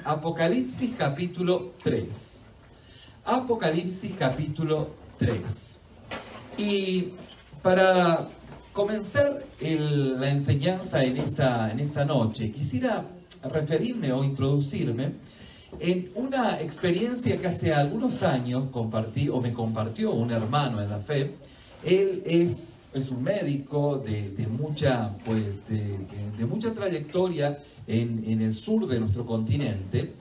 Apocalipsis capítulo 3. Apocalipsis capítulo 3. Y para comenzar la enseñanza en esta noche, quisiera referirme o introducirme en una experiencia que hace algunos años me compartió un hermano en la fe. Él es un médico de mucha trayectoria en el sur de nuestro continente.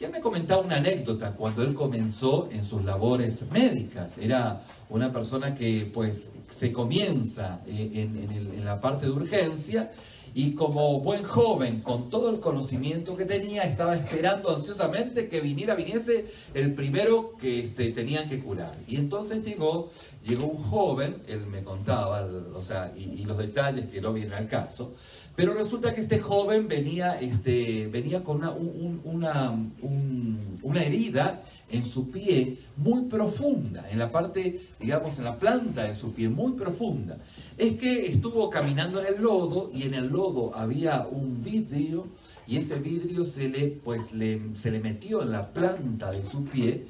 Y él me comentaba una anécdota cuando él comenzó en sus labores médicas. Era una persona que pues se comienza en la parte de urgencia, y como buen joven, con todo el conocimiento que tenía, estaba esperando ansiosamente que viniese el primero que tenían que curar. Y entonces llegó un joven, él me contaba, y los detalles que no vienen al caso, pero resulta que este joven venía con una herida en su pie muy profunda, en la parte, digamos, en la planta de su pie, muy profunda. Es que estuvo caminando en el lodo, y en el lodo había un vidrio, y ese vidrio se le metió en la planta de su pie,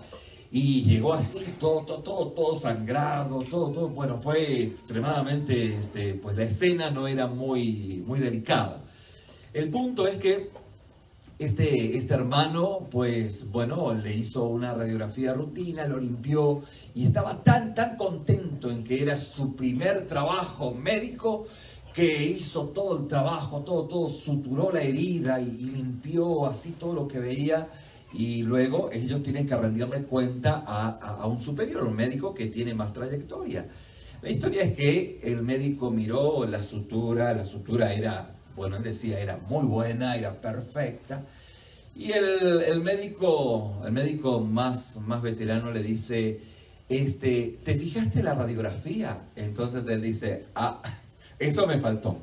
y llegó así, todo sangrado, todo. Bueno, fue extremadamente, pues la escena no era muy delicada. El punto es que este hermano, pues bueno, le hizo una radiografía rutina, lo limpió, y estaba tan contento en que era su primer trabajo médico, que hizo todo el trabajo, todo suturó la herida y limpió así todo lo que veía. Y luego ellos tienen que rendirle cuenta a un superior, un médico que tiene más trayectoria. La historia es que el médico miró la sutura era, bueno, él decía, era muy buena, era perfecta. Y el médico más veterano le dice, ¿te fijaste en la radiografía? Entonces él dice, eso me faltó.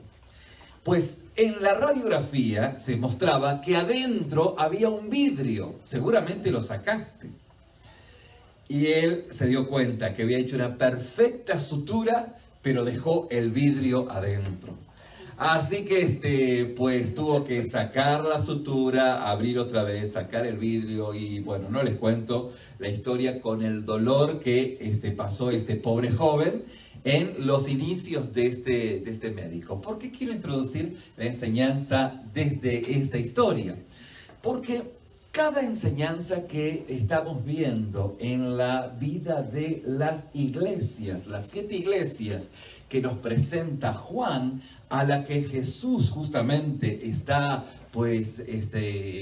Pues en la radiografía se mostraba que adentro había un vidrio. Seguramente lo sacaste. Y él se dio cuenta que había hecho una perfecta sutura, pero dejó el vidrio adentro. Así que pues tuvo que sacar la sutura, abrir otra vez, sacar el vidrio, y bueno, no les cuento la historia con el dolor que pasó este pobre joven en los inicios de este médico. ¿Por qué quiero introducir la enseñanza desde esta historia? Porque cada enseñanza que estamos viendo en la vida de las iglesias, las 7 iglesias que nos presenta Juan, a la que Jesús justamente está pues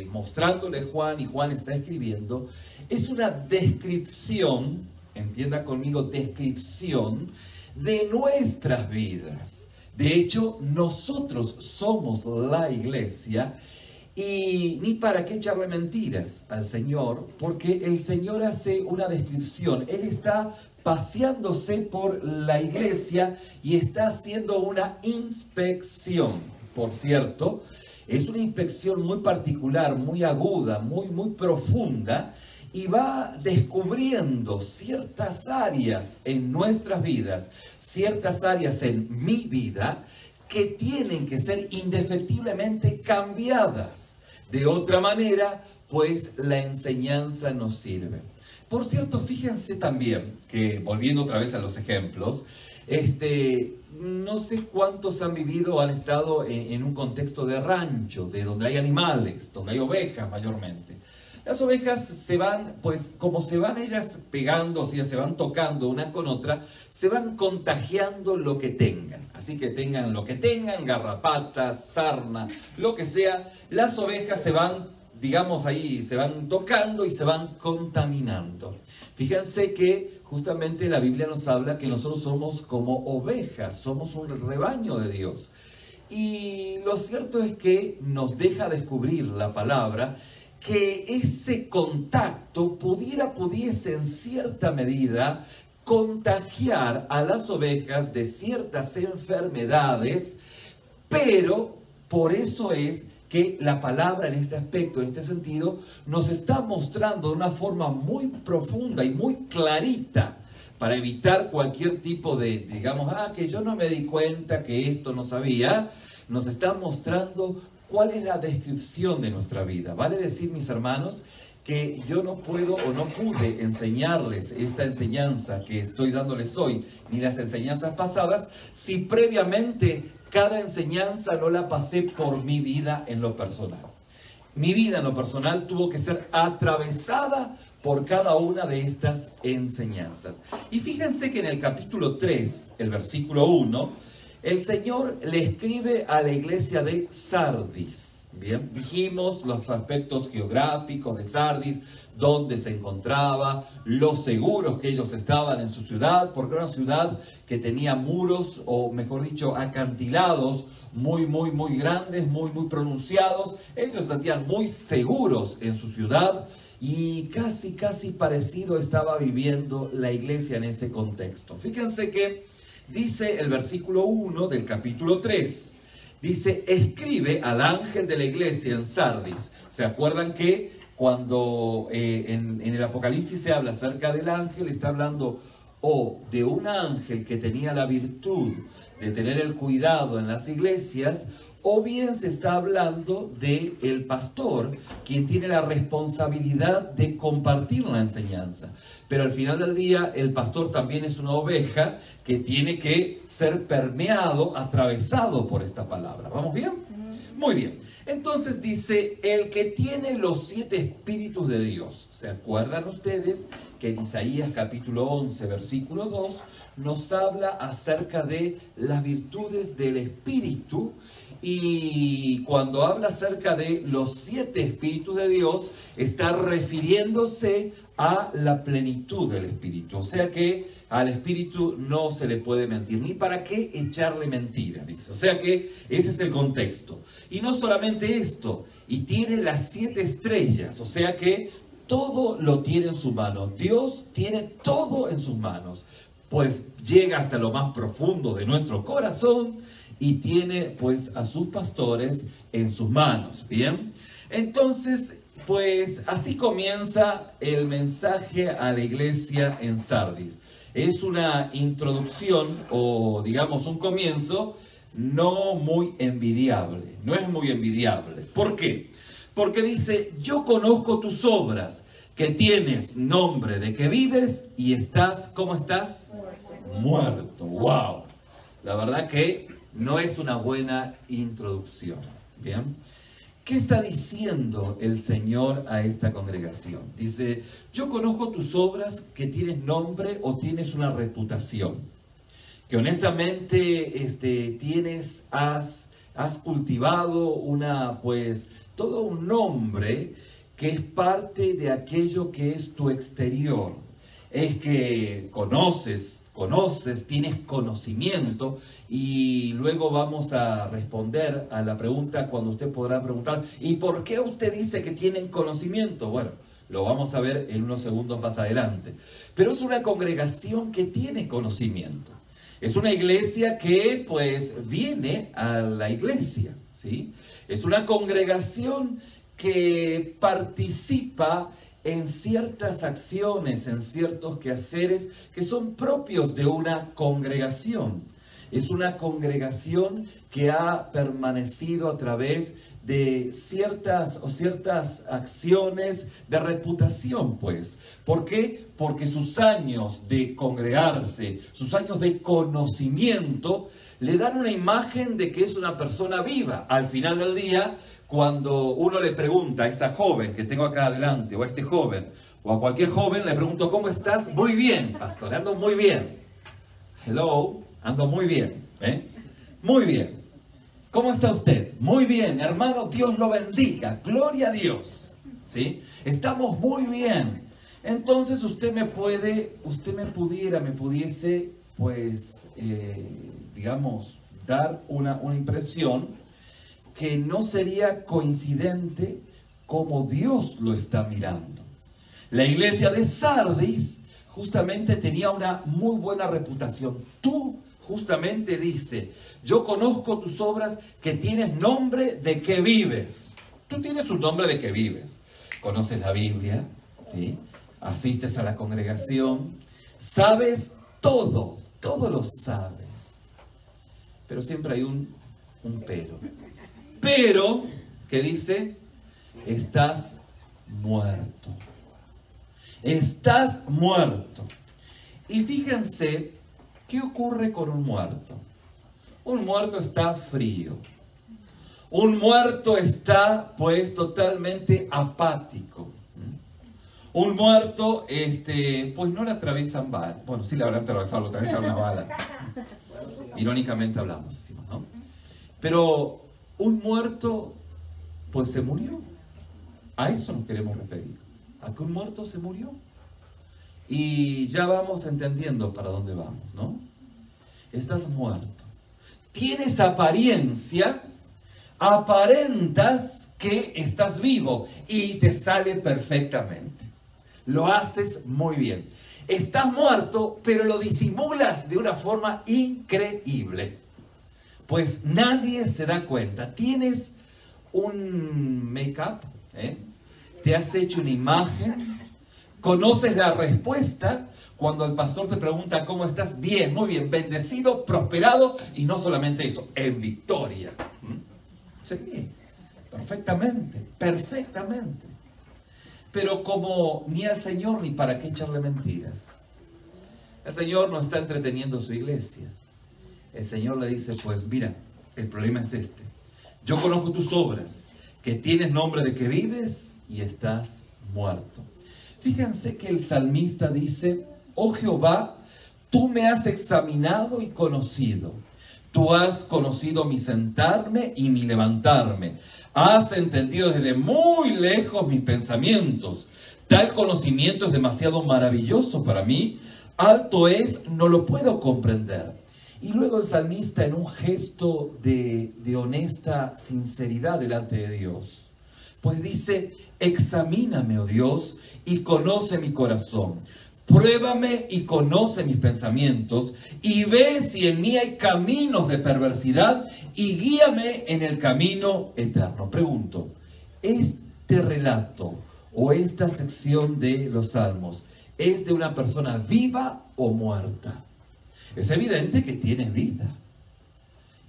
mostrándole Juan, y Juan está escribiendo, es una descripción, entienda conmigo, descripción de nuestras vidas. De hecho, nosotros somos la iglesia, y ni para qué echarle mentiras al Señor, porque el Señor hace una descripción. Él está paseándose por la iglesia y está haciendo una inspección. Por cierto, es una inspección muy particular, muy aguda, muy profunda, y va descubriendo ciertas áreas en nuestras vidas, ciertas áreas en mi vida, que tienen que ser indefectiblemente cambiadas. De otra manera, pues la enseñanza nos sirve. Por cierto, fíjense también que, volviendo otra vez a los ejemplos, no sé cuántos han vivido o han estado en un contexto de rancho, de donde hay animales, donde hay ovejas mayormente. Las ovejas se van, pues como se van ellas pegando, o sea, se van tocando una con otra, se van contagiando lo que tengan. Así que tengan lo que tengan, garrapatas, sarna, lo que sea, las ovejas se van, digamos ahí, se van tocando y se van contaminando. Fíjense que justamente la Biblia nos habla que nosotros somos como ovejas, somos un rebaño de Dios. Y lo cierto es que nos deja descubrir la palabra que ese contacto pudiese en cierta medida contagiar a las ovejas de ciertas enfermedades, pero por eso es que la palabra en este aspecto, en este sentido, nos está mostrando de una forma muy profunda y muy clarita, para evitar cualquier tipo de, digamos, que yo no me di cuenta, que esto no sabía. Nos está mostrando ¿cuál es la descripción de nuestra vida? Vale decir, mis hermanos, que yo no puedo o no pude enseñarles esta enseñanza que estoy dándoles hoy, ni las enseñanzas pasadas, si previamente cada enseñanza no la pasé por mi vida en lo personal. Mi vida en lo personal tuvo que ser atravesada por cada una de estas enseñanzas. Y fíjense que en el capítulo 3, el versículo 1, el Señor le escribe a la iglesia de Sardis. Bien, dijimos los aspectos geográficos de Sardis, dónde se encontraba, los seguros que ellos estaban en su ciudad, porque era una ciudad que tenía muros, o mejor dicho, acantilados muy grandes, muy pronunciados. Ellos se sentían muy seguros en su ciudad y casi parecido estaba viviendo la iglesia en ese contexto. Fíjense que dice el versículo 1 del capítulo 3, dice, escribe al ángel de la iglesia en Sardis. ¿Se acuerdan que cuando en el Apocalipsis se habla acerca del ángel, está hablando o de un ángel que tenía la virtud de tener el cuidado en las iglesias, o bien se está hablando del pastor, quien tiene la responsabilidad de compartir la enseñanza? Pero al final del día, el pastor también es una oveja que tiene que ser permeado, atravesado por esta palabra. ¿Vamos bien? Muy bien. Entonces dice, el que tiene los 7 espíritus de Dios. ¿Se acuerdan ustedes que en Isaías capítulo 11, versículo 2, nos habla acerca de las virtudes del espíritu? Y cuando habla acerca de los 7 espíritus de Dios, está refiriéndose a la plenitud del espíritu. O sea que al espíritu no se le puede mentir, ni para qué echarle mentira, dice. O sea que ese es el contexto. Y no solamente esto, y tiene las 7 estrellas, o sea que todo lo tiene en su mano. Dios tiene todo en sus manos, pues llega hasta lo más profundo de nuestro corazón y tiene pues a sus pastores en sus manos. Bien, entonces pues así comienza el mensaje a la iglesia en Sardis. Es una introducción, o digamos un comienzo, no muy envidiable. No es muy envidiable. ¿Por qué? Porque dice, yo conozco tus obras, que tienes nombre de que vives y estás, ¿cómo estás? Muerto. ¡Wow! La verdad que no es una buena introducción. ¿Bien? ¿Qué está diciendo el Señor a esta congregación? Dice, yo conozco tus obras, que tienes nombre o tienes una reputación. Que honestamente has cultivado todo un nombre que es parte de aquello que es tu exterior. Es que conoces, tienes conocimiento, y luego vamos a responder a la pregunta cuando usted podrá preguntar, ¿y por qué usted dice que tienen conocimiento? Bueno, lo vamos a ver en unos segundos más adelante. Pero es una congregación que tiene conocimiento. Es una iglesia que pues viene a la iglesia, ¿sí? Es una congregación que participa en ciertas acciones, en ciertos quehaceres que son propios de una congregación. Es una congregación que ha permanecido a través de ciertas acciones de reputación, pues. ¿Por qué? Porque sus años de congregarse, sus años de conocimiento, le dan una imagen de que es una persona viva. Al final del día, cuando uno le pregunta a esta joven que tengo acá adelante, o a este joven, o a cualquier joven, le pregunto, ¿cómo estás? Muy bien, pastor, ando muy bien. Hello, ando muy bien. Muy bien. ¿Cómo está usted? Muy bien, hermano, Dios lo bendiga, gloria a Dios. ¿Sí? Estamos muy bien. Entonces usted me pudiese, pues, digamos, dar una impresión que no sería coincidente como Dios lo está mirando. La iglesia de Sardis justamente tenía una muy buena reputación. Tú justamente dice, yo conozco tus obras, que tienes nombre de que vives. Tú tienes un nombre de que vives. Conoces la Biblia, ¿sí? Asistes a la congregación, sabes todo lo sabes. Pero siempre hay un pero. pero, ¿qué dice? Estás muerto. Estás muerto. Y fíjense, ¿qué ocurre con un muerto? Un muerto está frío. Un muerto está, pues, totalmente apático. Un muerto, pues no le atraviesan balas. Bueno, sí le habrán atravesado, le atravesaron una bala. Irónicamente hablamos, decimos, ¿no? Pero un muerto, pues se murió. A eso nos queremos referir. A que un muerto se murió. Y ya vamos entendiendo para dónde vamos, ¿no? Estás muerto. Tienes apariencia, aparentas que estás vivo y te sale perfectamente. Lo haces muy bien. Estás muerto, pero lo disimulas de una forma increíble. Pues nadie se da cuenta. Tienes un make-up, te has hecho una imagen, conoces la respuesta cuando el pastor te pregunta cómo estás. Bien, muy bien, bendecido, prosperado, y no solamente eso, en victoria. Sí, perfectamente, perfectamente. Pero como ni al Señor ni para qué echarle mentiras. El Señor no está entreteniendo su iglesia. El Señor le dice, pues mira, el problema es este. Yo conozco tus obras, que tienes nombre de que vives y estás muerto. Fíjense que el salmista dice, oh Jehová, tú me has examinado y conocido. Tú has conocido mi sentarme y mi levantarme. Has entendido desde muy lejos mis pensamientos. Tal conocimiento es demasiado maravilloso para mí. Alto es, no lo puedo comprender. Y luego el salmista, en un gesto de honesta sinceridad delante de Dios, pues dice, examíname, oh Dios, y conoce mi corazón. Pruébame y conoce mis pensamientos, y ve si en mí hay caminos de perversidad, y guíame en el camino eterno. Pregunto, ¿este relato o esta sección de los Salmos es de una persona viva o muerta? Es evidente que tiene vida,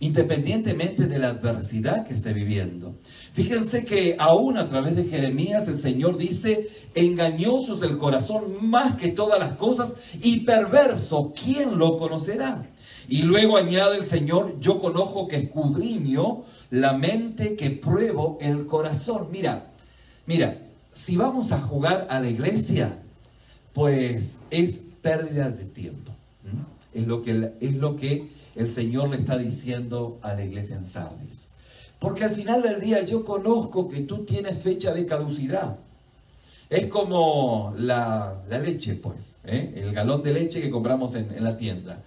independientemente de la adversidad que esté viviendo. Fíjense que aún a través de Jeremías el Señor dice, engañoso es el corazón más que todas las cosas y perverso, ¿quién lo conocerá? Y luego añade el Señor, yo conozco que escudriño la mente, que pruebo el corazón. Mira, si vamos a jugar a la iglesia, pues es pérdida de tiempo. Es lo que el Señor le está diciendo a la iglesia en Sardis. Porque al final del día yo conozco que tú tienes fecha de caducidad. Es como la leche, pues, el galón de leche que compramos en la tienda.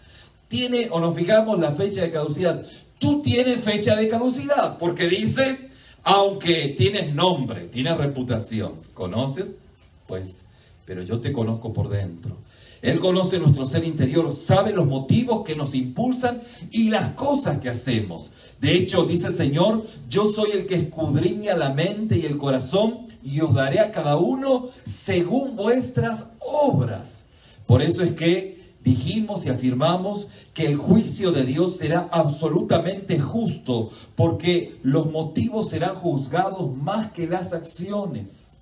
Tiene, o nos fijamos, la fecha de caducidad. Tú tienes fecha de caducidad, porque dice, aunque tienes nombre, tienes reputación, ¿conoces? Pues, pero yo te conozco por dentro. Él conoce nuestro ser interior, sabe los motivos que nos impulsan y las cosas que hacemos. De hecho, dice el Señor, yo soy el que escudriña la mente y el corazón y os daré a cada uno según vuestras obras. Por eso es que dijimos y afirmamos que el juicio de Dios será absolutamente justo, porque los motivos serán juzgados más que las acciones.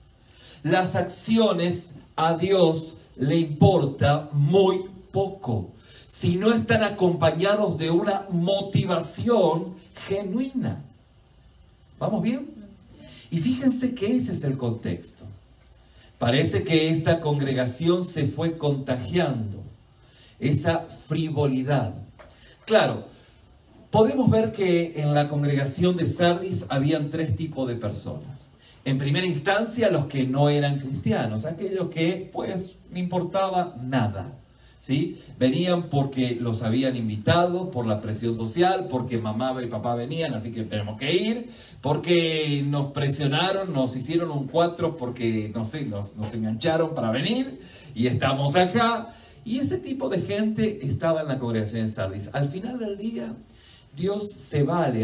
Las acciones a Dios le importa muy poco, si no están acompañados de una motivación genuina. ¿Vamos bien? Y fíjense que ese es el contexto. Parece que esta congregación se fue contagiando esa frivolidad. Claro, podemos ver que en la congregación de Sardis habían tres tipos de personas. En primera instancia, los que no eran cristianos, aquellos que pues no importaba nada, ¿sí? Venían porque los habían invitado, por la presión social, porque mamá y papá venían, así que tenemos que ir, porque nos presionaron, nos hicieron un 4 porque, no sé, nos engancharon para venir y estamos acá. Y ese tipo de gente estaba en la congregación de Sardis. Al final del día, Dios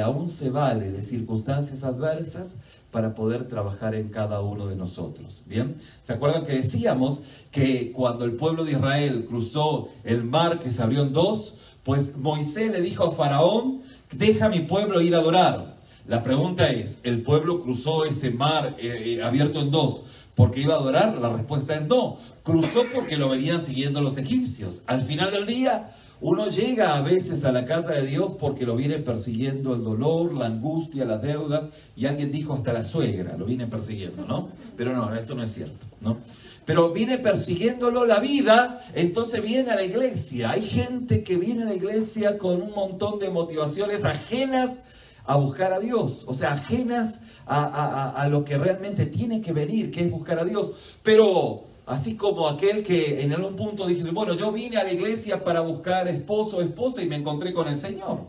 aún se vale de circunstancias adversas para poder trabajar en cada uno de nosotros. ¿Bien? ¿Se acuerdan que decíamos que cuando el pueblo de Israel cruzó el mar que se abrió en dos, pues Moisés le dijo a Faraón, deja a mi pueblo ir a adorar? La pregunta es, ¿el pueblo cruzó ese mar abierto en dos porque iba a adorar? La respuesta es no. Cruzó porque lo venían siguiendo los egipcios. Al final del día, uno llega a veces a la casa de Dios porque lo viene persiguiendo el dolor, la angustia, las deudas, y alguien dijo hasta la suegra lo viene persiguiendo, ¿no? Pero no, eso no es cierto, ¿no? Pero viene persiguiéndolo la vida, entonces viene a la iglesia. Hay gente que viene a la iglesia con un montón de motivaciones ajenas a buscar a Dios, o sea, ajenas a lo que realmente tiene que venir, que es buscar a Dios. Pero así como aquel que en algún punto dice, bueno, yo vine a la iglesia para buscar esposo o esposa y me encontré con el Señor.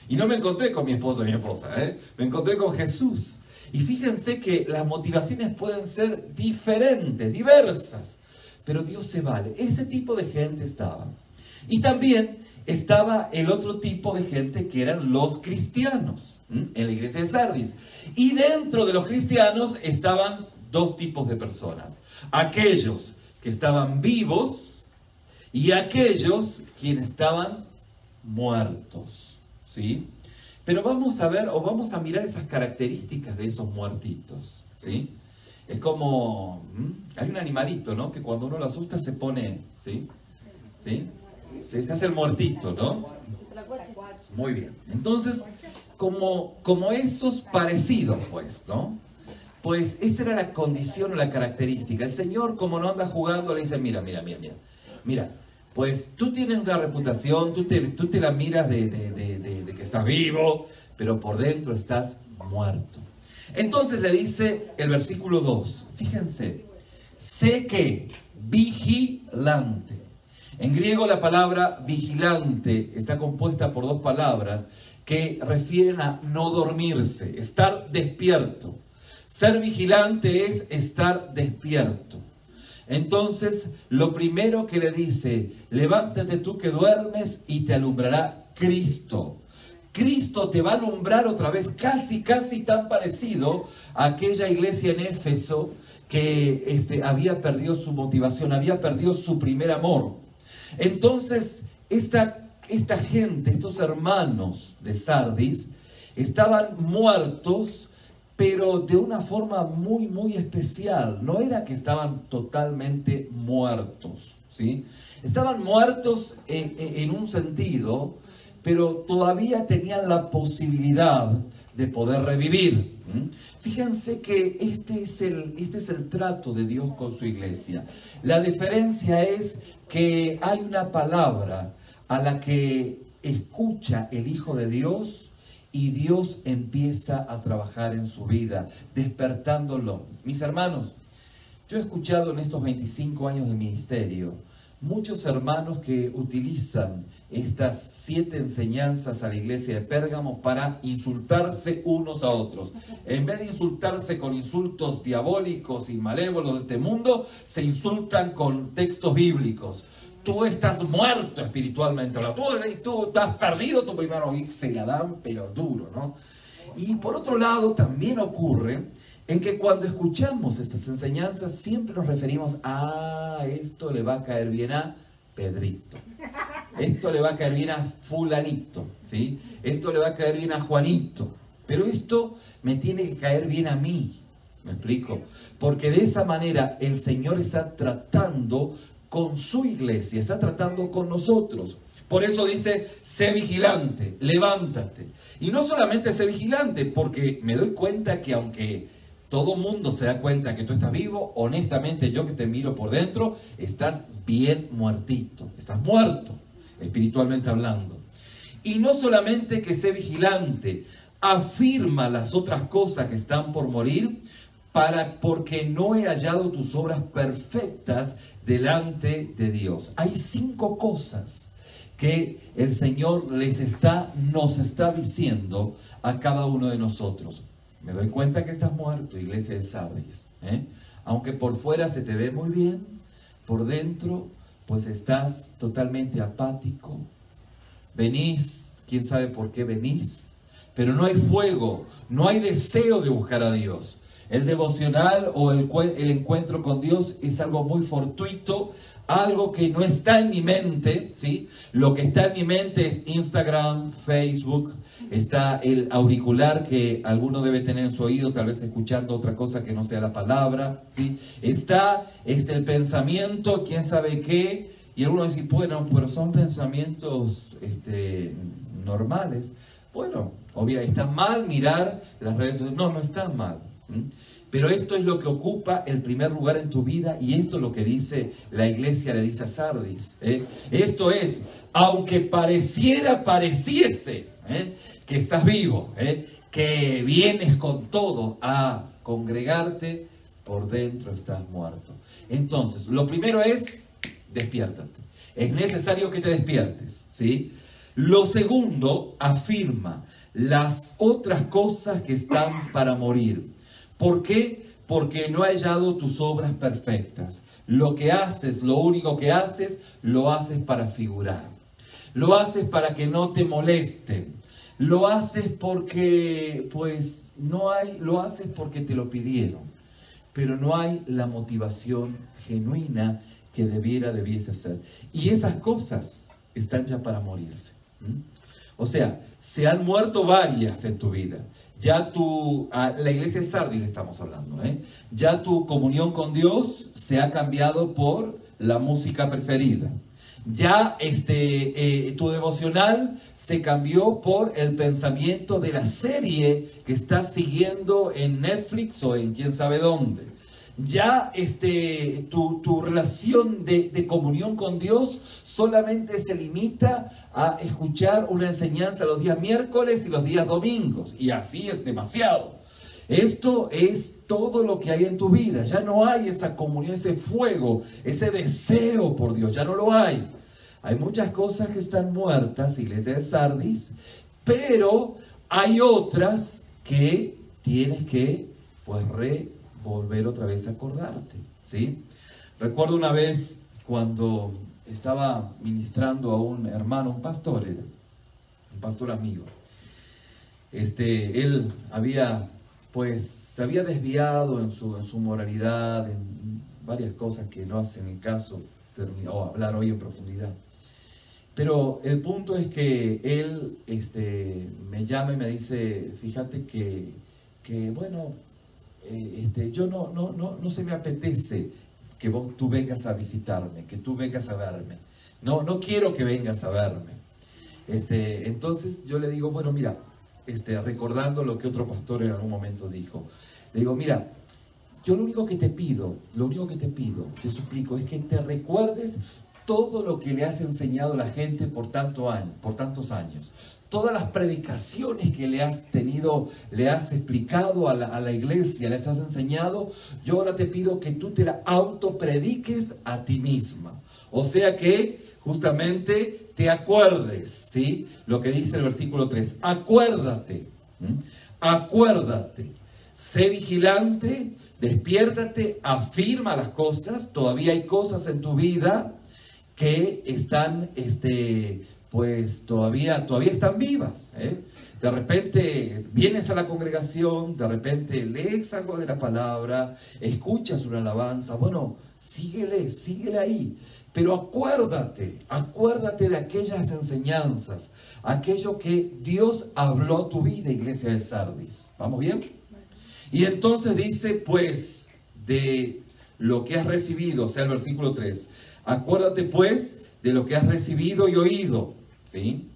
Y no me encontré con mi esposo o mi esposa, me encontré con Jesús. Y fíjense que las motivaciones pueden ser diferentes, diversas, pero Dios se vale. Ese tipo de gente estaba. Y también estaba el otro tipo de gente que eran los cristianos, en la iglesia de Sardis. Y dentro de los cristianos estaban dos tipos de personas. Aquellos que estaban vivos y aquellos quienes estaban muertos, ¿sí? Pero vamos a ver, o vamos a mirar esas características de esos muertitos, ¿sí? Es como, hay un animalito, ¿no? Que cuando uno lo asusta se pone, ¿sí? ¿Sí? Se hace el muertito, ¿no? Muy bien. Entonces, como esos parecidos, pues, ¿no? Pues esa era la condición o la característica. El Señor, como no anda jugando, le dice, mira, pues tú tienes una reputación, tú te la miras de que estás vivo, pero por dentro estás muerto. Entonces le dice el versículo 2, fíjense, sé que vigilante. En griego la palabra vigilante está compuesta por dos palabras que refieren a no dormirse, estar despierto. Ser vigilante es estar despierto. Entonces, lo primero que le dice, levántate tú que duermes y te alumbrará Cristo. Cristo te va a alumbrar otra vez, casi tan parecido a aquella iglesia en Éfeso que había perdido su motivación, había perdido su primer amor. Entonces, esta gente, estos hermanos de Sardis, estaban muertos, pero de una forma muy especial. No era que estaban totalmente muertos, ¿sí? Estaban muertos en un sentido, pero todavía tenían la posibilidad de poder revivir. Fíjense que este es el trato de Dios con su iglesia. La diferencia es que hay una palabra a la que escucha el Hijo de Dios y Dios empieza a trabajar en su vida, despertándolo. Mis hermanos, yo he escuchado en estos 25 años de ministerio muchos hermanos que utilizan estas 7 enseñanzas a la iglesia de Pérgamo para insultarse unos a otros. En vez de insultarse con insultos diabólicos y malévolos de este mundo, se insultan con textos bíblicos. Tú estás muerto espiritualmente, tú estás perdido, tu primero, y se la dan pero duro, ¿no? Y por otro lado también ocurre en que cuando escuchamos estas enseñanzas siempre nos referimos a esto le va a caer bien a Pedrito, esto le va a caer bien a fulanito, ¿sí? Esto le va a caer bien a Juanito, pero esto me tiene que caer bien a mí, ¿me explico? Porque de esa manera el Señor está tratando con su iglesia, está tratando con nosotros. Por eso dice, sé vigilante, levántate. Y no solamente sé vigilante, porque me doy cuenta que aunque todo mundo se da cuenta que tú estás vivo, honestamente yo que te miro por dentro, estás bien muertito, estás muerto, espiritualmente hablando. Y no solamente que sé vigilante, afirma las otras cosas que están por morir, porque no he hallado tus obras perfectas delante de Dios. Hay 5 cosas que el Señor nos está diciendo a cada uno de nosotros. Me doy cuenta que estás muerto, iglesia de Sardis, aunque por fuera se te ve muy bien, por dentro pues estás totalmente apático. Venís, quién sabe por qué venís, pero no hay fuego, no hay deseo de buscar a Dios. El devocional o el encuentro con Dios es algo muy fortuito, algo que no está en mi mente, ¿sí? Lo que está en mi mente es Instagram, Facebook, está el auricular que alguno debe tener en su oído, tal vez escuchando otra cosa que no sea la palabra, ¿sí? Está el pensamiento, quién sabe qué, y algunos dicen, bueno, pero son pensamientos normales. Bueno, obviamente está mal mirar las redes sociales, no está mal. Pero esto es lo que ocupa el primer lugar en tu vida, y esto es lo que dice la iglesia, le dice a Sardis. Esto es, aunque pareciese que estás vivo, que vienes con todo a congregarte, por dentro estás muerto. Entonces, lo primero es, despiértate. Es necesario que te despiertes, ¿sí? Lo segundo, afirma las otras cosas que están para morir. ¿Por qué? Porque no he hallado tus obras perfectas. Lo que haces, lo único que haces, lo haces para figurar. Lo haces para que no te molesten. Lo haces porque, pues, no hay, lo haces porque te lo pidieron. Pero no hay la motivación genuina que debiese ser. Y esas cosas están ya para morirse. O sea, se han muerto varias en tu vida. Ya la iglesia de Sardis le estamos hablando, ya tu comunión con Dios se ha cambiado por la música preferida. Ya tu devocional se cambió por el pensamiento de la serie que estás siguiendo en Netflix o en quién sabe dónde. Ya tu relación de comunión con Dios solamente se limita a escuchar una enseñanza los días miércoles y los días domingos, y así es demasiado. Esto es todo lo que hay en tu vida. Ya no hay esa comunión, ese fuego, ese deseo por Dios, ya no lo hay. Hay muchas cosas que están muertas, iglesia de Sardis, pero hay otras que tienes que volver otra vez a acordarte, ¿sí? Recuerdo una vez cuando estaba ministrando a un hermano, un pastor amigo. Él se había desviado en su moralidad, en varias cosas que no hacen el caso hablar hoy en profundidad. Pero el punto es que él me llama y me dice, fíjate que bueno, yo no se me apetece que tú vengas a visitarme, que tú vengas a verme. No quiero que vengas a verme. Entonces yo le digo, bueno, mira, recordando lo que otro pastor en algún momento dijo, le digo, mira, yo lo único que te pido, te suplico, es que te recuerdes todo lo que le has enseñado a la gente por tantos años. Todas las predicaciones que le has explicado a la iglesia, les has enseñado, yo ahora te pido que tú te la autoprediques a ti misma. O sea que justamente te acuerdes, ¿sí? Lo que dice el versículo 3, acuérdate, sé vigilante, despiértate, afirma las cosas, todavía hay cosas en tu vida que están, pues todavía están vivas, De repente vienes a la congregación, de repente lees algo de la palabra, escuchas una alabanza, bueno, síguele ahí, pero acuérdate de aquellas enseñanzas, aquello que Dios habló a tu vida, iglesia de Sardis. ¿Vamos bien? Y entonces dice, pues, de lo que has recibido, o sea, el versículo 3, acuérdate pues de lo que has recibido y oído, ¿sí?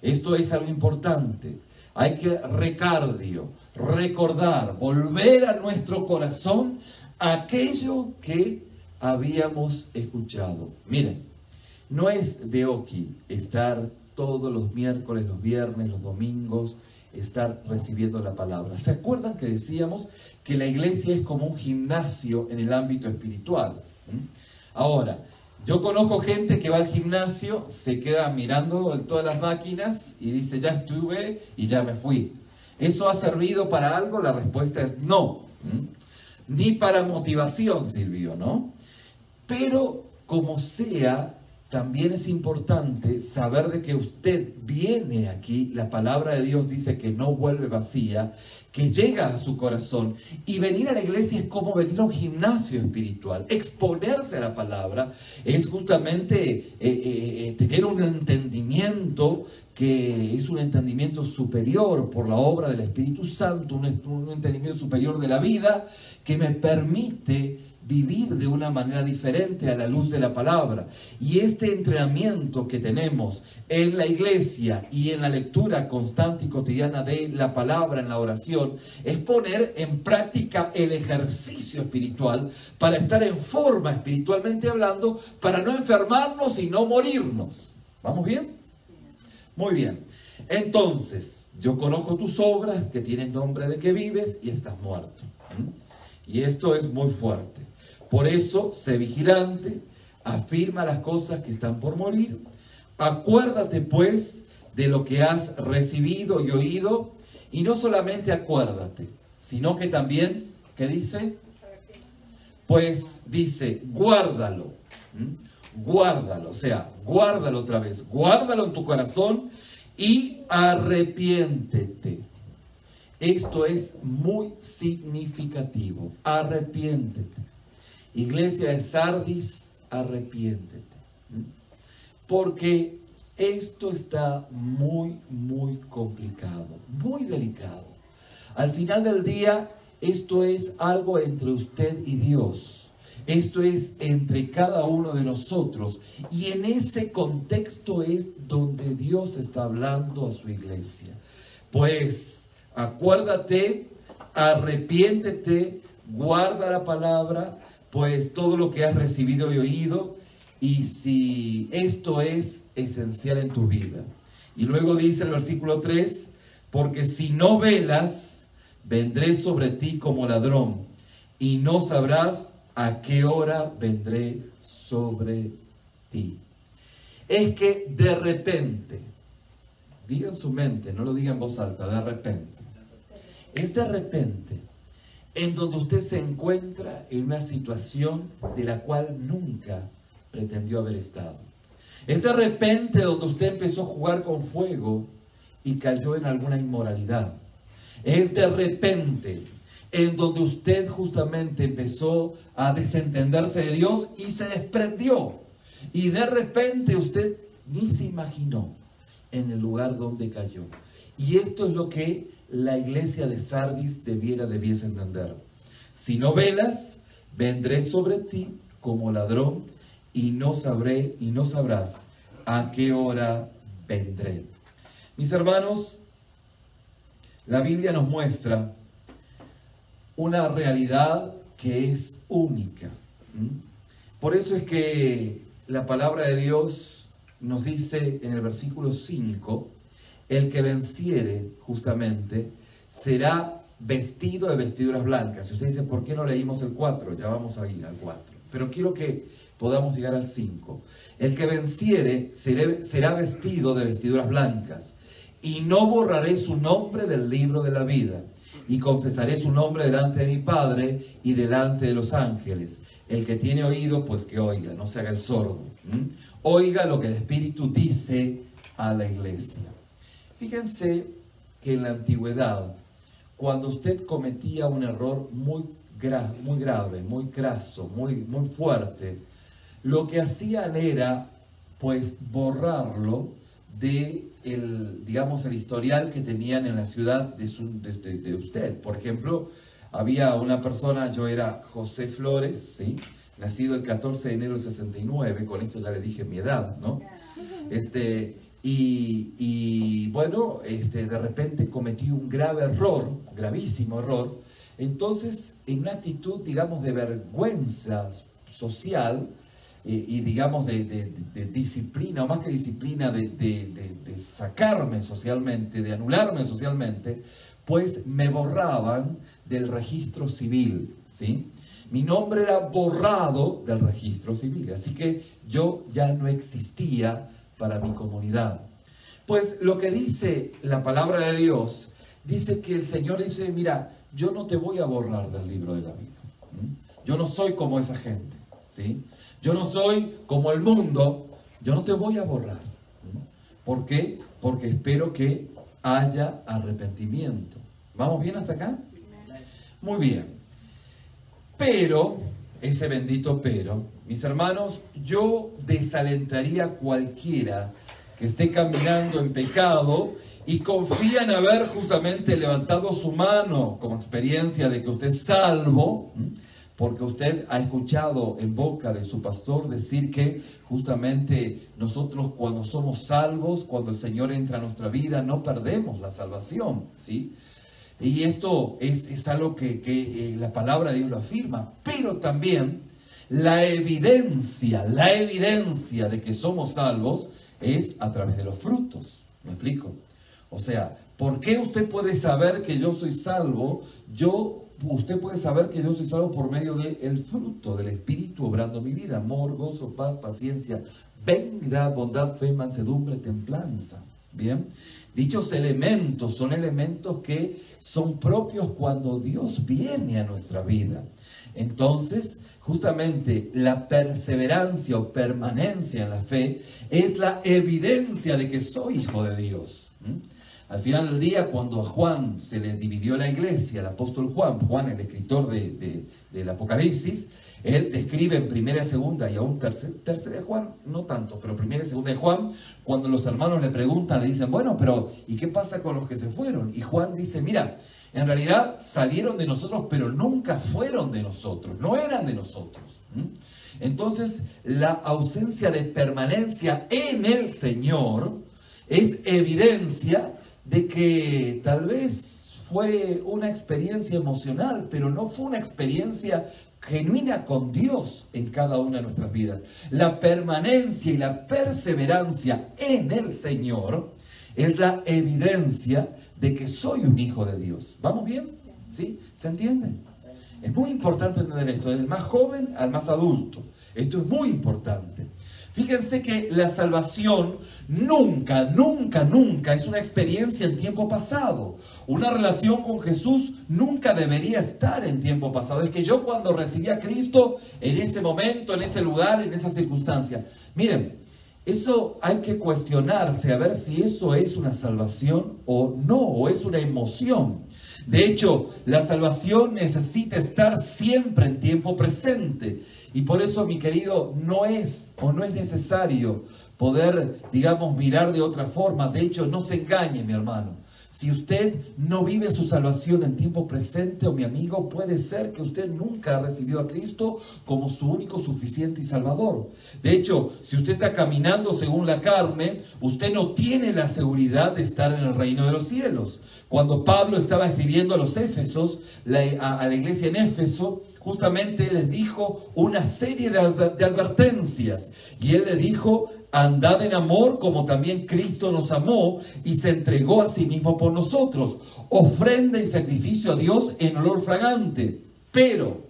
Esto es algo importante. Hay que recordar, volver a nuestro corazón aquello que habíamos escuchado. Miren, no es de Oki estar todos los miércoles, los viernes, los domingos, estar recibiendo la palabra. ¿Se acuerdan que decíamos que la iglesia es como un gimnasio en el ámbito espiritual? Ahora, yo conozco gente que va al gimnasio, se queda mirando todas las máquinas y dice, ya estuve y ya me fui. ¿Eso ha servido para algo? La respuesta es no. Ni para motivación sirvió, ¿no? Pero como sea, también es importante saber de que usted viene aquí, la palabra de Dios dice que no vuelve vacía, que llega a su corazón, y venir a la iglesia es como venir a un gimnasio espiritual. Exponerse a la palabra es justamente tener un entendimiento que es un entendimiento superior por la obra del Espíritu Santo, un entendimiento superior de la vida que me permite vivir de una manera diferente a la luz de la palabra. Y este entrenamiento que tenemos en la iglesia y en la lectura constante y cotidiana de la palabra, en la oración, es poner en práctica el ejercicio espiritual para estar en forma espiritualmente hablando, para no enfermarnos y no morirnos. ¿Vamos bien? Muy bien. Entonces, yo conozco tus obras, que tienen nombre de que vives y estás muerto. Y esto es muy fuerte. Por eso, sé vigilante, afirma las cosas que están por morir. Acuérdate, pues, de lo que has recibido y oído. Y no solamente acuérdate, sino que también, ¿qué dice? Pues dice, guárdalo. Guárdalo, o sea, guárdalo otra vez. Guárdalo en tu corazón y arrepiéntete. Esto es muy significativo. Arrepiéntete. Iglesia de Sardis, arrepiéntete. Porque esto está muy, muy complicado, muy delicado. Al final del día, esto es algo entre usted y Dios. Esto es entre cada uno de nosotros. Y en ese contexto es donde Dios está hablando a su iglesia. Pues, acuérdate, arrepiéntete, guarda la palabra, pues todo lo que has recibido y oído, y si esto es esencial en tu vida. Y luego dice el versículo 3, porque si no velas, vendré sobre ti como ladrón, y no sabrás a qué hora vendré sobre ti. Es que de repente, diga en su mente, no lo diga en voz alta, de repente. Es de repente en donde usted se encuentra en una situación de la cual nunca pretendió haber estado. Es de repente donde usted empezó a jugar con fuego y cayó en alguna inmoralidad. Es de repente en donde usted justamente empezó a desentenderse de Dios y se desprendió. Y de repente usted ni se imaginó en el lugar donde cayó. Y esto es lo que la iglesia de Sardis debiese entender. Si no velas, vendré sobre ti como ladrón y no sabrás a qué hora vendré. Mis hermanos, la Biblia nos muestra una realidad que es única. Por eso es que la palabra de Dios nos dice en el versículo 5, el que venciere justamente será vestido de vestiduras blancas. Si usted dice, ¿por qué no leímos el 4? Ya vamos a ir al 4. Pero quiero que podamos llegar al 5. El que venciere será vestido de vestiduras blancas, y no borraré su nombre del libro de la vida, y confesaré su nombre delante de mi Padre y delante de los ángeles. El que tiene oído, pues que oiga, no se haga el sordo. Oiga lo que el Espíritu dice a la iglesia. Fíjense que en la antigüedad, cuando usted cometía un error muy grave, muy craso, muy fuerte, lo que hacían era, pues, borrarlo de el historial que tenían en la ciudad de usted. Por ejemplo, había una persona, yo era José Flores, ¿sí?, nacido el 14 de enero del 69, con esto ya le dije mi edad, ¿no? Bueno, de repente cometí un grave error, gravísimo error. Entonces, en una actitud, digamos, de vergüenza social y digamos, de disciplina, o más que disciplina, de sacarme socialmente, de anularme socialmente, pues me borraban del registro civil, ¿sí? Mi nombre era borrado del registro civil, así que yo ya no existía para mi comunidad. Pues lo que dice la palabra de Dios, dice que el Señor dice, mira, yo no te voy a borrar del libro de la vida. Yo no soy como esa gente, ¿sí? Yo no soy como el mundo yo no te voy a borrar. ¿Por qué? Porque espero que haya arrepentimiento. ¿Vamos bien hasta acá? Muy bien. Pero, ese bendito pero, mis hermanos, yo desalentaría a cualquiera que esté caminando en pecado y confía en haber justamente levantado su mano como experiencia de que usted es salvo, porque usted ha escuchado en boca de su pastor decir que justamente nosotros cuando somos salvos, cuando el Señor entra a nuestra vida, no perdemos la salvación, ¿sí? Y esto es algo que la palabra de Dios lo afirma, pero también la evidencia de que somos salvos es a través de los frutos. ¿Me explico? O sea, ¿por qué usted puede saber que yo soy salvo? Usted puede saber que yo soy salvo por medio del fruto del Espíritu obrando en mi vida. Amor, gozo, paz, paciencia, benignidad, bondad, fe, mansedumbre, templanza. Bien. Dichos elementos son elementos que son propios cuando Dios viene a nuestra vida. Entonces, justamente la perseverancia o permanencia en la fe es la evidencia de que soy hijo de Dios. Al final del día, cuando a Juan se le dividió la iglesia, el apóstol Juan, el escritor del Apocalipsis, él describe en primera y segunda y aún tercera de Juan, no tanto, pero primera y segunda de Juan, cuando los hermanos le preguntan, le dicen, bueno, pero ¿y qué pasa con los que se fueron? Y Juan dice, mira, en realidad salieron de nosotros, pero nunca fueron de nosotros, no eran de nosotros. Entonces, la ausencia de permanencia en el Señor es evidencia de que tal vez fue una experiencia emocional, pero no fue una experiencia genuina con Dios en cada una de nuestras vidas. La permanencia y la perseverancia en el Señor es la evidencia de que soy un hijo de Dios. ¿Vamos bien? ¿Sí? ¿Se entiende? Es muy importante entender esto, desde el más joven al más adulto. Esto es muy importante. Fíjense que la salvación nunca es una experiencia en tiempo pasado. Una relación con Jesús nunca debería estar en tiempo pasado. Es que yo cuando recibí a Cristo, en ese momento, en ese lugar, en esa circunstancia. Miren, eso hay que cuestionarse a ver si eso es una salvación o no, o es una emoción. De hecho, la salvación necesita estar siempre en tiempo presente. Y por eso, mi querido, no es necesario poder, digamos, mirar de otra forma. De hecho, no se engañe, mi hermano. Si usted no vive su salvación en tiempo presente, o mi amigo, puede ser que usted nunca ha recibido a Cristo como su único, suficiente y salvador. De hecho, si usted está caminando según la carne, usted no tiene la seguridad de estar en el reino de los cielos. Cuando Pablo estaba escribiendo a los Éfesos, a la iglesia en Éfeso, justamente les dijo una serie de advertencias. Y él le dijo, andad en amor como también Cristo nos amó y se entregó a sí mismo por nosotros. Ofrenda y sacrificio a Dios en olor fragante. Pero,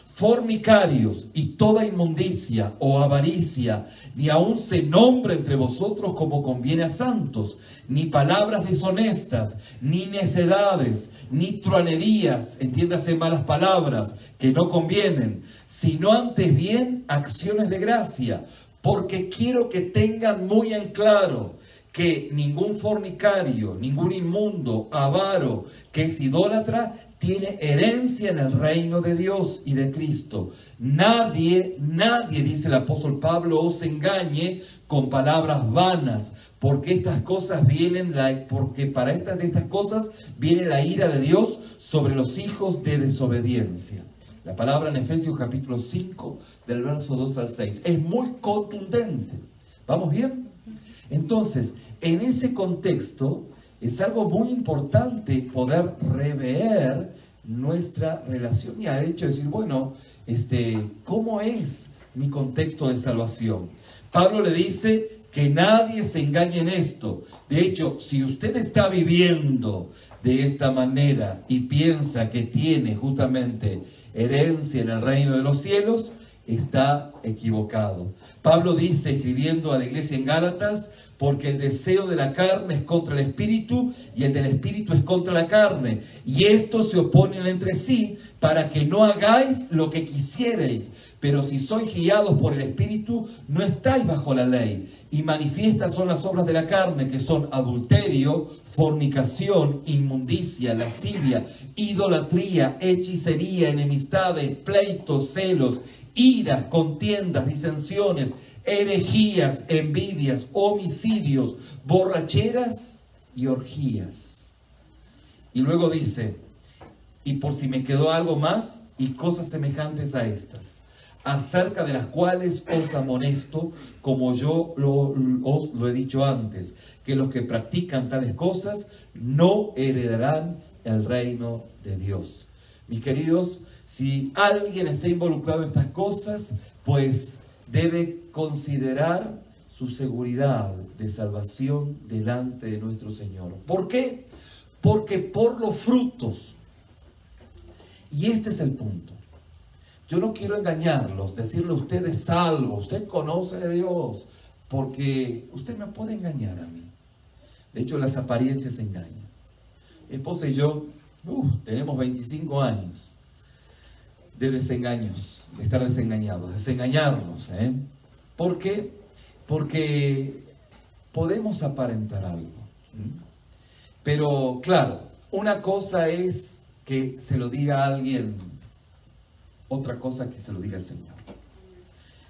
fornicarios y toda inmundicia o avaricia, ni aun se nombre entre vosotros como conviene a santos, ni palabras deshonestas, ni necedades, ni truanerías, entiéndase malas palabras que no convienen, sino antes bien acciones de gracia, porque quiero que tengan muy en claro que ningún fornicario, ningún inmundo, avaro, que es idólatra, tiene herencia en el reino de Dios y de Cristo. Nadie, dice el apóstol Pablo, os engañe con palabras vanas, porque estas cosas para estas cosas viene la ira de Dios sobre los hijos de desobediencia. La palabra en Efesios capítulo 5, del verso 2 al 6, es muy contundente. ¿Vamos bien? Entonces, en ese contexto, es algo muy importante poder rever nuestra relación y de hecho decir, bueno, ¿cómo es mi contexto de salvación? Pablo le dice que nadie se engañe en esto. De hecho, si usted está viviendo de esta manera y piensa que tiene justamente herencia en el reino de los cielos, está equivocado. Pablo dice, escribiendo a la iglesia en Gálatas, porque el deseo de la carne es contra el espíritu y el del espíritu es contra la carne. Y estos se oponen entre sí para que no hagáis lo que quisierais. Pero si sois guiados por el Espíritu, no estáis bajo la ley. Y manifiestas son las obras de la carne, que son adulterio, fornicación, inmundicia, lascivia, idolatría, hechicería, enemistades, pleitos, celos, iras, contiendas, disensiones, herejías, envidias, homicidios, borracheras y orgías. Y luego dice, y por si me quedó algo más, y cosas semejantes a estas, acerca de las cuales os amonesto, como yo os lo he dicho antes, que los que practican tales cosas no heredarán el reino de Dios. Mis queridos, si alguien está involucrado en estas cosas, pues debe considerar su seguridad de salvación delante de nuestro Señor. ¿Por qué? Porque por los frutos. Y este es el punto. Yo no quiero engañarlos, decirle usted es salvo, usted conoce de Dios, porque usted me puede engañar a mí. De hecho, las apariencias engañan. Mi esposa y yo tenemos 25 años de desengaños, de estar desengañados, desengañarnos. ¿Por qué? Porque podemos aparentar algo. Pero claro, una cosa es que se lo diga a alguien, otra cosa que se lo diga el Señor.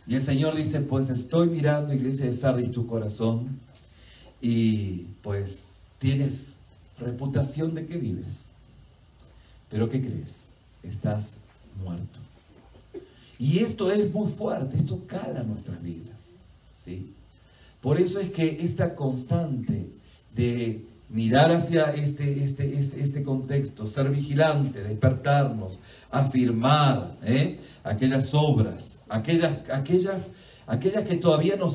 Y el Señor dice, pues estoy mirando, iglesia de Sardis, tu corazón, y pues tienes reputación de que vives. Pero ¿qué crees? Estás muerto. Y esto es muy fuerte, esto cala nuestras vidas, ¿sí? Por eso es que esta constante de mirar hacia este contexto, ser vigilante, despertarnos, afirmar aquellas obras, aquellas que todavía no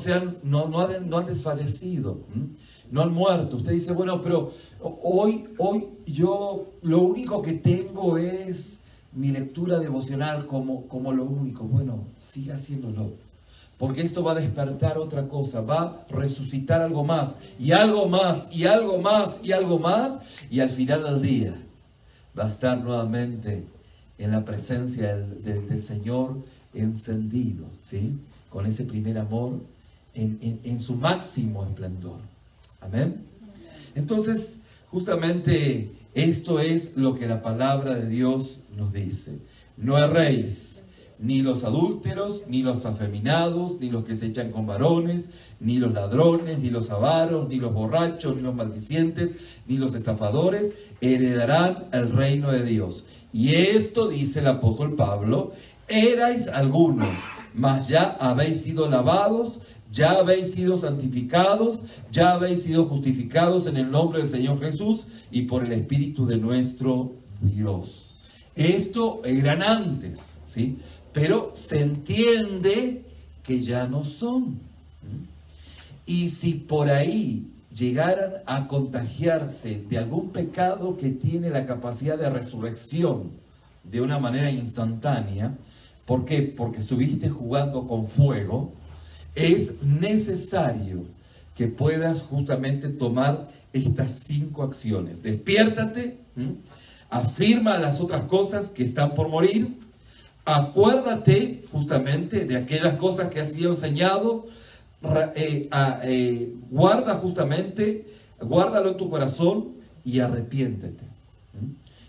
han desfallecido, no han muerto. Usted dice, bueno, pero hoy yo lo único que tengo es mi lectura devocional como lo único. Bueno, siga haciéndolo. Porque esto va a despertar otra cosa, va a resucitar algo más, y algo más, y algo más, y algo más, y al final del día va a estar nuevamente en la presencia del Señor encendido, ¿sí? Con ese primer amor en su máximo esplendor. Amén. Entonces, justamente esto es lo que la palabra de Dios nos dice. No erréis. Ni los adúlteros, ni los afeminados, ni los que se echan con varones, ni los ladrones, ni los avaros, ni los borrachos, ni los maldicientes, ni los estafadores, heredarán el reino de Dios. Y esto, dice el apóstol Pablo, erais algunos, mas ya habéis sido lavados, ya habéis sido santificados, ya habéis sido justificados en el nombre del Señor Jesús y por el Espíritu de nuestro Dios. Esto eran antes, ¿sí? Pero se entiende que ya no son. Y si por ahí llegaran a contagiarse de algún pecado que tiene la capacidad de resurrección de una manera instantánea, ¿por qué? Porque estuviste jugando con fuego, es necesario que puedas justamente tomar estas 5 acciones. Despiértate, afirma las otras cosas que están por morir. Acuérdate justamente de aquellas cosas que has sido enseñado, guárdalo en tu corazón y arrepiéntete.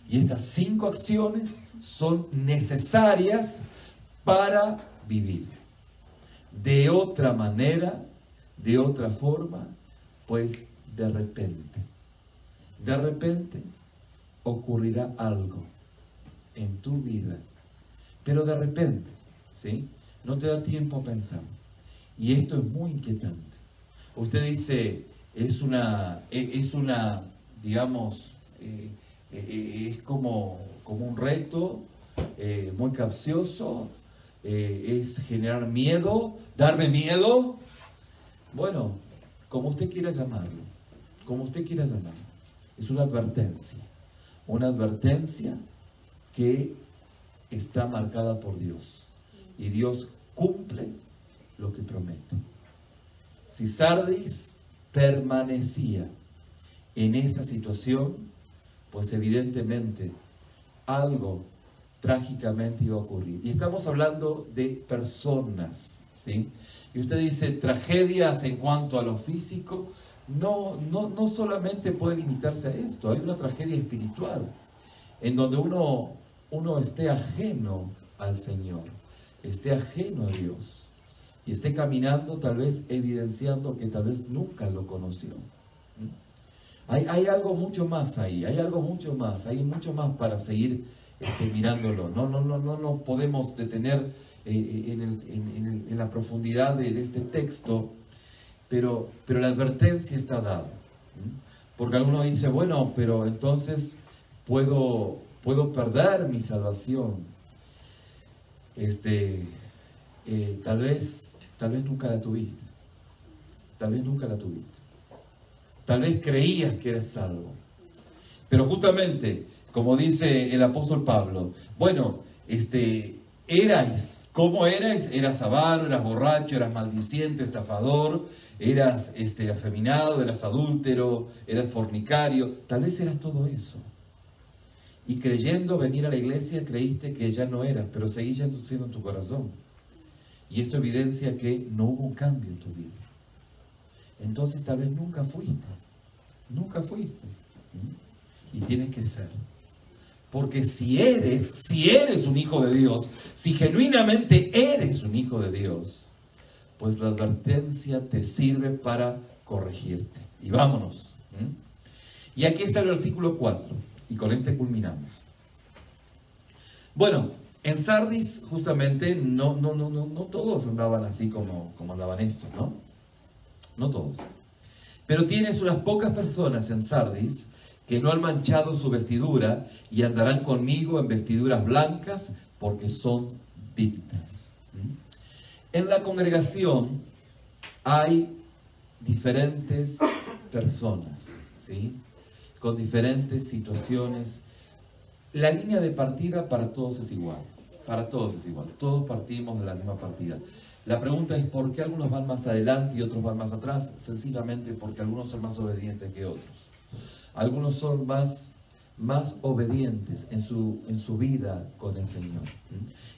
Y estas 5 acciones son necesarias para vivir. De otra manera, de otra forma, pues de repente ocurrirá algo en tu vida. Pero de repente, ¿sí? No te da tiempo a pensar. Y esto es muy inquietante. Usted dice, es una digamos, es como un reto muy capcioso, es generar miedo, darme miedo. Bueno, como usted quiera llamarlo, es una advertencia que está marcada por Dios, y Dios cumple lo que promete. Si Sardis permanecía en esa situación, pues evidentemente algo trágicamente iba a ocurrir. Y estamos hablando de personas, ¿sí? Y usted dice, tragedias en cuanto a lo físico, no solamente puede limitarse a esto, hay una tragedia espiritual, en donde uno esté ajeno al Señor, esté ajeno a Dios, y esté caminando tal vez evidenciando que tal vez nunca lo conoció. Hay algo mucho más ahí, hay mucho más para seguir mirándolo. No podemos detener en la profundidad de este texto, pero la advertencia está dada. Porque alguno dice, bueno, pero entonces puedo perder mi salvación. Tal vez nunca la tuviste. Tal vez nunca la tuviste. Tal vez creías que eras salvo. Pero justamente, como dice el apóstol Pablo, bueno, ¿cómo erais? Eras avaro, eras borracho, eras maldiciente, estafador, eras afeminado, eras adúltero, eras fornicario. Tal vez eras todo eso. Y creyendo venir a la iglesia, creíste que ya no eras, pero seguís siendo en tu corazón. Y esto evidencia que no hubo un cambio en tu vida. Entonces tal vez nunca fuiste. Y tienes que ser. Porque si eres un hijo de Dios, si genuinamente eres un hijo de Dios, pues la advertencia te sirve para corregirte. Y vámonos. Y aquí está el versículo 4. Y con este culminamos. Bueno, en Sardis justamente no todos andaban así como andaban estos, ¿no? No todos. Pero tienes unas pocas personas en Sardis que no han manchado su vestidura y andarán conmigo en vestiduras blancas porque son dignas. En la congregación hay diferentes personas, ¿sí? Con diferentes situaciones. La línea de partida para todos es igual. Para todos es igual. Todos partimos de la misma partida. La pregunta es ¿por qué algunos van más adelante y otros van más atrás? Sencillamente porque algunos son más obedientes que otros. Algunos son más obedientes en su vida con el Señor.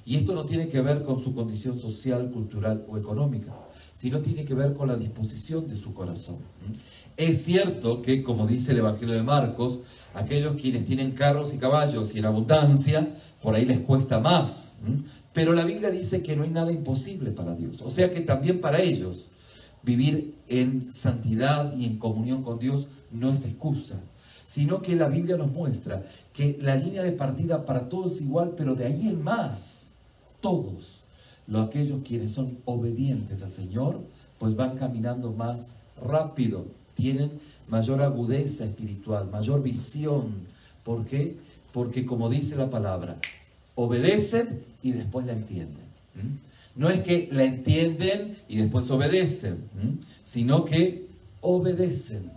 Y esto no tiene que ver con su condición social, cultural o económica, sino tiene que ver con la disposición de su corazón. Es cierto que, como dice el Evangelio de Marcos, aquellos quienes tienen carros y caballos y en abundancia, por ahí les cuesta más. Pero la Biblia dice que no hay nada imposible para Dios. O sea que también para ellos vivir en santidad y en comunión con Dios no es excusa, sino que la Biblia nos muestra que la línea de partida para todos es igual, pero de ahí en más, todos, aquellos quienes son obedientes al Señor, pues van caminando más rápido, tienen mayor agudeza espiritual, mayor visión. ¿Por qué? Porque como dice la palabra, obedecen y después la entienden. No es que la entienden y después obedecen, sino que obedecen.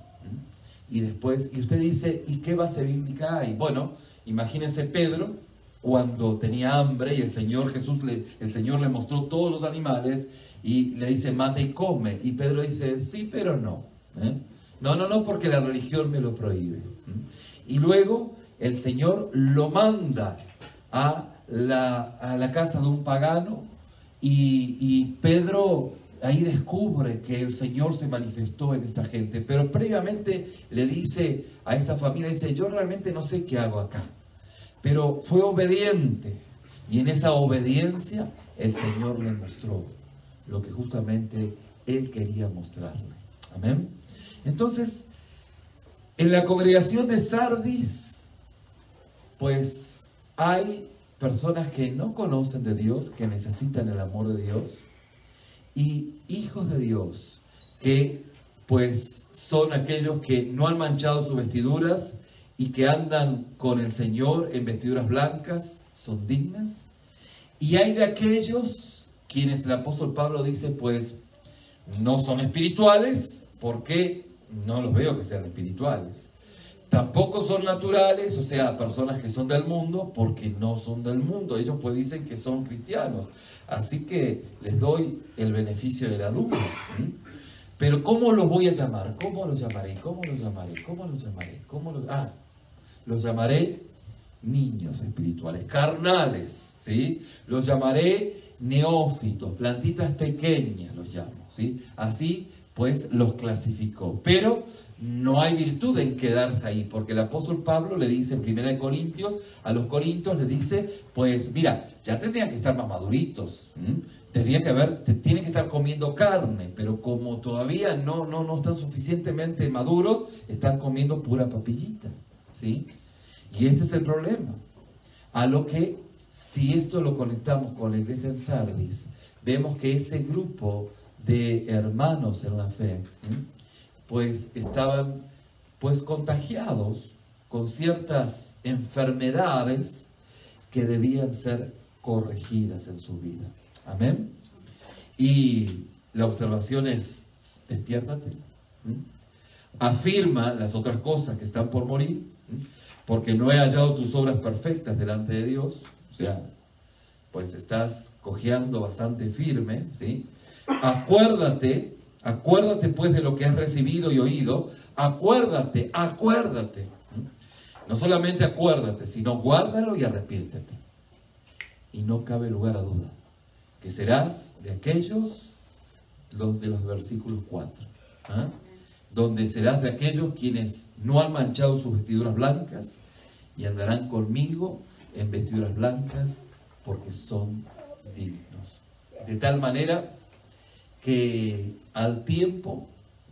Y después, y usted dice, ¿y qué base bíblica hay? Bueno, imagínense Pedro cuando tenía hambre y el Señor le mostró todos los animales y le dice, mata y come. Y Pedro dice, sí, pero no. No, porque la religión me lo prohíbe. Y luego el Señor lo manda a la casa de un pagano y Pedro ahí descubre que el Señor se manifestó en esta gente, pero previamente le dice a esta familia, dice, yo realmente no sé qué hago acá, pero fue obediente y en esa obediencia el Señor le mostró lo que justamente Él quería mostrarle. Amén. Entonces, en la congregación de Sardis, pues hay personas que no conocen de Dios, que necesitan el amor de Dios, y hijos de Dios, que pues son aquellos que no han manchado sus vestiduras y que andan con el Señor en vestiduras blancas, son dignas. Y hay de aquellos quienes el apóstol Pablo dice, pues no son espirituales, porque no los veo que sean espirituales. Tampoco son naturales, o sea, personas que son del mundo, porque no son del mundo. Ellos pues dicen que son cristianos. Así que les doy el beneficio de la duda. Pero ¿cómo los voy a llamar? ¿Cómo los llamaré? ¿Cómo los llamaré? ¿Cómo los llamaré? Los llamaré niños espirituales, carnales, ¿sí? Los llamaré neófitos, plantitas pequeñas los llamo, ¿sí? Así pues los clasificó. Pero no hay virtud en quedarse ahí, porque el apóstol Pablo le dice en 1 Corintios, a los corintios le dice, pues mira, ya tendrían que estar más maduritos, tienen que estar comiendo carne, pero como todavía no están suficientemente maduros, están comiendo pura papillita, ¿sí? Y este es el problema. A lo que, si esto lo conectamos con la iglesia en Sardis, vemos que este grupo de hermanos en la fe, pues estaban pues contagiados con ciertas enfermedades que debían ser corregidas en su vida. Amén. Y la observación es, despiértate. Afirma las otras cosas que están por morir, porque no he hallado tus obras perfectas delante de Dios. O sea, pues estás cojeando bastante firme, ¿sí? Acuérdate pues de lo que has recibido y oído. Acuérdate. No solamente acuérdate, sino guárdalo y arrepiéntete. Y no cabe lugar a duda que serás de aquellos, los de los versículos 4, donde serás de aquellos quienes no han manchado sus vestiduras blancas y andarán conmigo en vestiduras blancas porque son dignos. De tal manera que al tiempo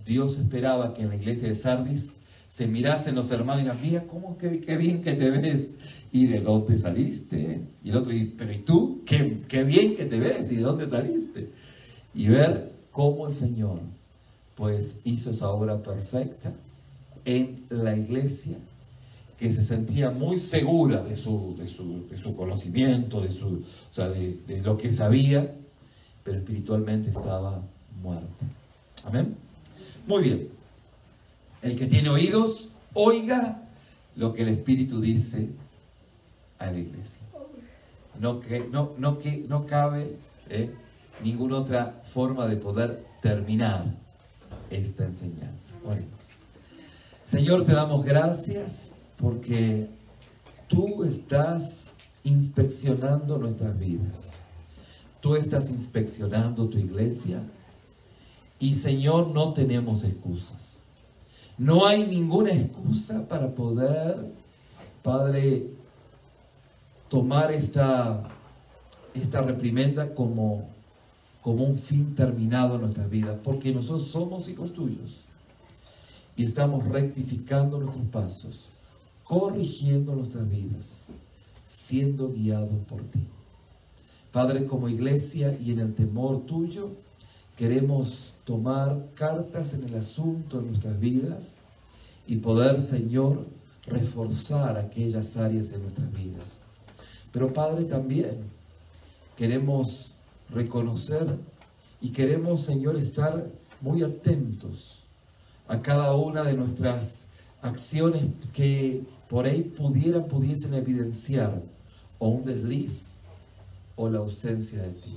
Dios esperaba que en la iglesia de Sardis se mirasen los hermanos y digan, mira cómo qué bien que te ves, y de dónde saliste. Y el otro, pero ¿y tú? Qué bien que te ves, y de dónde saliste. Y ver cómo el Señor pues hizo esa obra perfecta en la iglesia, que se sentía muy segura de su conocimiento, de lo que sabía, pero espiritualmente estaba muerta. Amén. Muy bien. El que tiene oídos, oiga lo que el Espíritu dice a la iglesia. No cabe ninguna otra forma de poder terminar esta enseñanza. Oremos. Señor, te damos gracias porque tú estás inspeccionando nuestras vidas. Tú estás inspeccionando tu iglesia y, Señor, no tenemos excusas. No hay ninguna excusa para poder, Padre, tomar esta reprimenda como un fin terminado en nuestras vidas, porque nosotros somos hijos tuyos y estamos rectificando nuestros pasos, corrigiendo nuestras vidas, siendo guiados por ti. Padre, como iglesia y en el temor tuyo, queremos tomar cartas en el asunto de nuestras vidas y poder, Señor, reforzar aquellas áreas de nuestras vidas. Pero, Padre, también queremos reconocer y queremos, Señor, estar muy atentos a cada una de nuestras acciones que por ahí pudiesen evidenciar o un desliz o la ausencia de ti.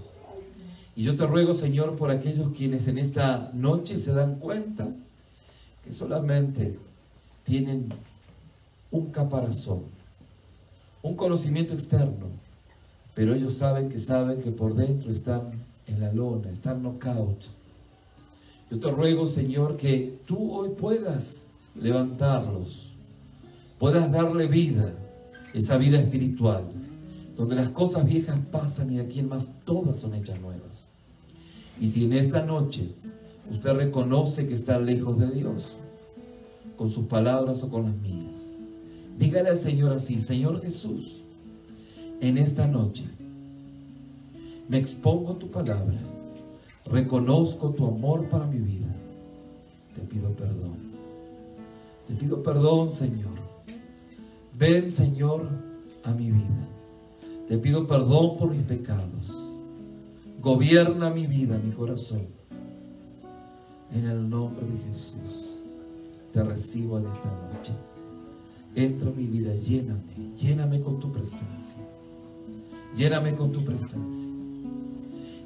Y yo te ruego, Señor, por aquellos quienes en esta noche se dan cuenta que solamente tienen un caparazón, un conocimiento externo, pero ellos saben que por dentro están en la lona, están knockout. Yo te ruego, Señor, que tú hoy puedas levantarlos, puedas darle vida, esa vida espiritual, donde las cosas viejas pasan y aquí en más todas son hechas nuevas. Y si en esta noche usted reconoce que está lejos de Dios, con sus palabras o con las mías, dígale al Señor así: Señor Jesús, en esta noche me expongo a tu palabra, reconozco tu amor para mi vida, te pido perdón, Señor. Ven, Señor, a mi vida. Te pido perdón por mis pecados. Gobierna mi vida, mi corazón. En el nombre de Jesús, te recibo en esta noche. Entra en mi vida, lléname con tu presencia. Lléname con tu presencia.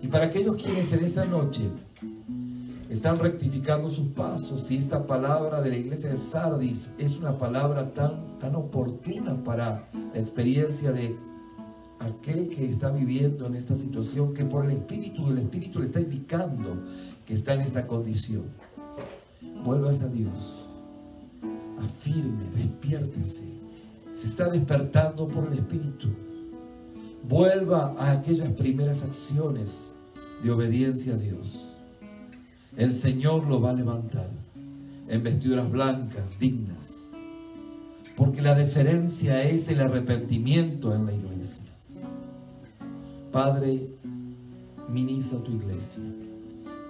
Y para aquellos quienes en esta noche están rectificando sus pasos, y esta palabra de la iglesia de Sardis es una palabra tan oportuna para la experiencia de aquel que está viviendo en esta situación, que por el Espíritu le está indicando que está en esta condición. Vuelvas a Dios, afirme, despiértese, se está despertando por el Espíritu. Vuelva a aquellas primeras acciones de obediencia a Dios. El Señor lo va a levantar en vestiduras blancas, dignas, porque la diferencia es el arrepentimiento en la iglesia. Padre, ministra tu iglesia,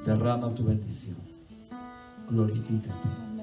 derrama tu bendición, glorifícate.